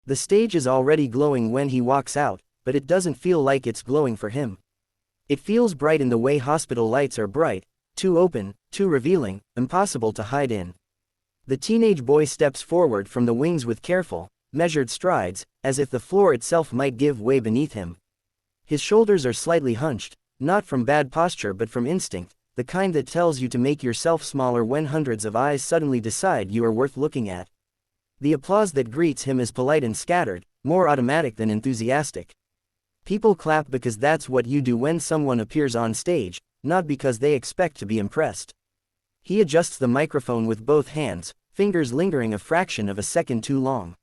The stage is already glowing when he walks out, but it doesn't feel like it's glowing for him. It feels bright in the way hospital lights are bright, too open, too revealing, impossible to hide in. The teenage boy steps forward from the wings with careful, measured strides, as if the floor itself might give way beneath him. His shoulders are slightly hunched, not from bad posture but from instinct, the kind that tells you to make yourself smaller when hundreds of eyes suddenly decide you are worth looking at. The applause that greets him is polite and scattered, more automatic than enthusiastic. People clap because that's what you do when someone appears on stage, not because they expect to be impressed. He adjusts the microphone with both hands, fingers lingering a fraction of a second too long.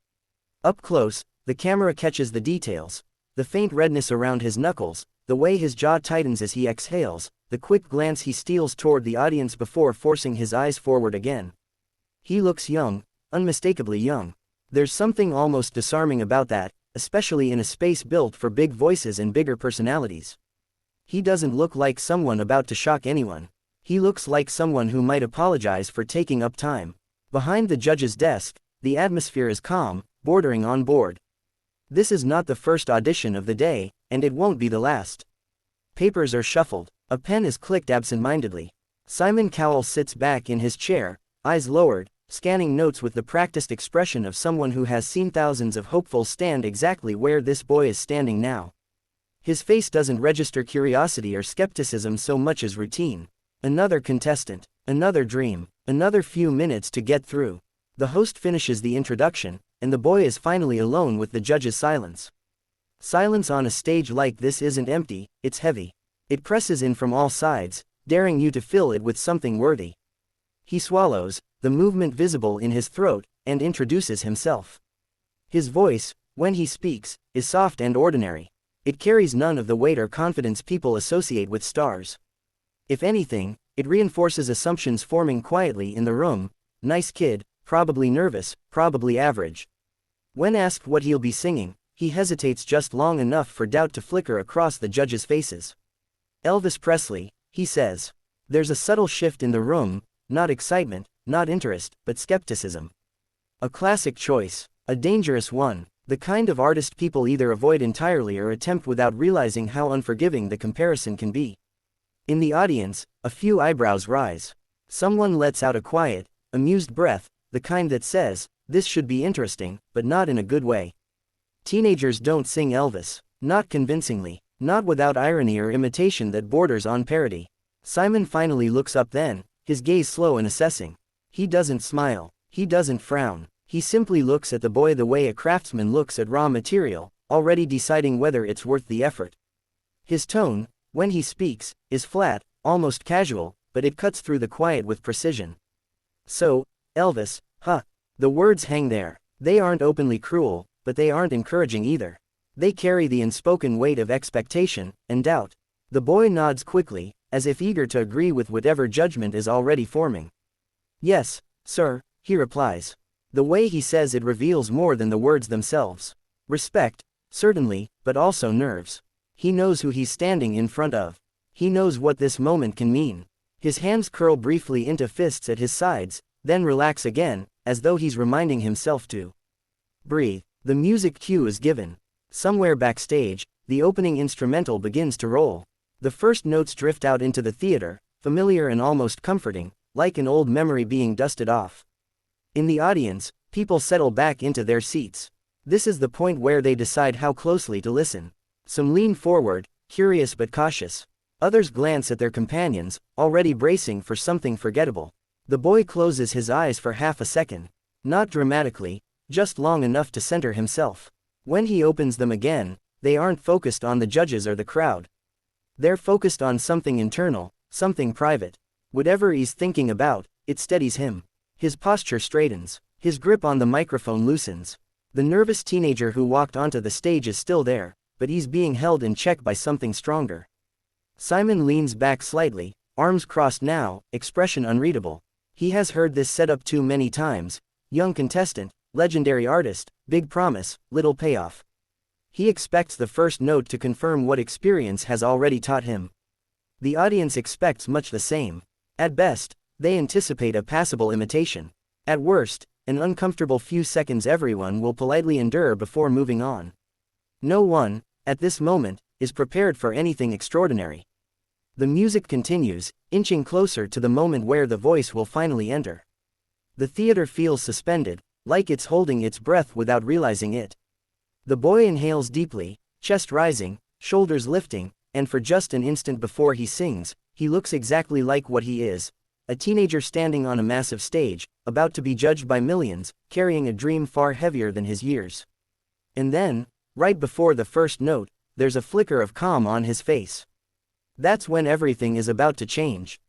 Up close, the camera catches the details: the faint redness around his knuckles, the way his jaw tightens as he exhales, the quick glance he steals toward the audience before forcing his eyes forward again. He looks young, unmistakably young. There's something almost disarming about that, especially in a space built for big voices and bigger personalities. He doesn't look like someone about to shock anyone. He looks like someone who might apologize for taking up time. Behind the judge's desk, the atmosphere is calm, bordering on bored. This is not the first audition of the day, and it won't be the last. Papers are shuffled. A pen is clicked absent-mindedly. Simon Cowell sits back in his chair, eyes lowered, scanning notes with the practiced expression of someone who has seen thousands of hopefuls stand exactly where this boy is standing now. His face doesn't register curiosity or skepticism so much as routine. Another contestant, another dream, another few minutes to get through. The host finishes the introduction, and the boy is finally alone with the judge's silence. Silence on a stage like this isn't empty, it's heavy. It presses in from all sides, daring you to fill it with something worthy. He swallows, the movement visible in his throat, and introduces himself. His voice, when he speaks, is soft and ordinary. It carries none of the weight or confidence people associate with stars. If anything, it reinforces assumptions forming quietly in the room: nice kid, probably nervous, probably average. When asked what he'll be singing, he hesitates just long enough for doubt to flicker across the judges' faces. Elvis Presley, he says. There's a subtle shift in the room, not excitement, not interest, but skepticism. A classic choice, a dangerous one, the kind of artist people either avoid entirely or attempt without realizing how unforgiving the comparison can be. In the audience, a few eyebrows rise. Someone lets out a quiet, amused breath, the kind that says, this should be interesting, but not in a good way. Teenagers don't sing Elvis, not convincingly, not without irony or imitation that borders on parody. Simon finally looks up then, his gaze slow and assessing. He doesn't smile, he doesn't frown, he simply looks at the boy the way a craftsman looks at raw material, already deciding whether it's worth the effort. His tone, when he speaks, is flat, almost casual, but it cuts through the quiet with precision. So, Elvis, huh? The words hang there. They aren't openly cruel, but they aren't encouraging either. They carry the unspoken weight of expectation and doubt. The boy nods quickly, as if eager to agree with whatever judgment is already forming. Yes, sir, he replies. The way he says it reveals more than the words themselves. Respect, certainly, but also nerves. He knows who he's standing in front of. He knows what this moment can mean. His hands curl briefly into fists at his sides, then relax again, as though he's reminding himself to breathe. The music cue is given. Somewhere backstage, the opening instrumental begins to roll. The first notes drift out into the theater, familiar and almost comforting, like an old memory being dusted off. In the audience, people settle back into their seats. This is the point where they decide how closely to listen. Some lean forward, curious but cautious. Others glance at their companions, already bracing for something forgettable. The boy closes his eyes for half a second. Not dramatically, just long enough to center himself. When he opens them again, they aren't focused on the judges or the crowd. They're focused on something internal, something private. Whatever he's thinking about, it steadies him. His posture straightens. His grip on the microphone loosens. The nervous teenager who walked onto the stage is still there, but he's being held in check by something stronger. Simon leans back slightly, arms crossed now, expression unreadable. He has heard this setup too many times. Young contestant, legendary artist, big promise, little payoff. He expects the first note to confirm what experience has already taught him. The audience expects much the same. At best, they anticipate a passable imitation. At worst, an uncomfortable few seconds everyone will politely endure before moving on. No one, at this moment, is prepared for anything extraordinary. The music continues, inching closer to the moment where the voice will finally enter. The theater feels suspended, like it's holding its breath without realizing it. The boy inhales deeply, chest rising, shoulders lifting, and for just an instant before he sings, he looks exactly like what he is. A teenager standing on a massive stage, about to be judged by millions, carrying a dream far heavier than his years. And then, right before the first note, there's a flicker of calm on his face. That's when everything is about to change.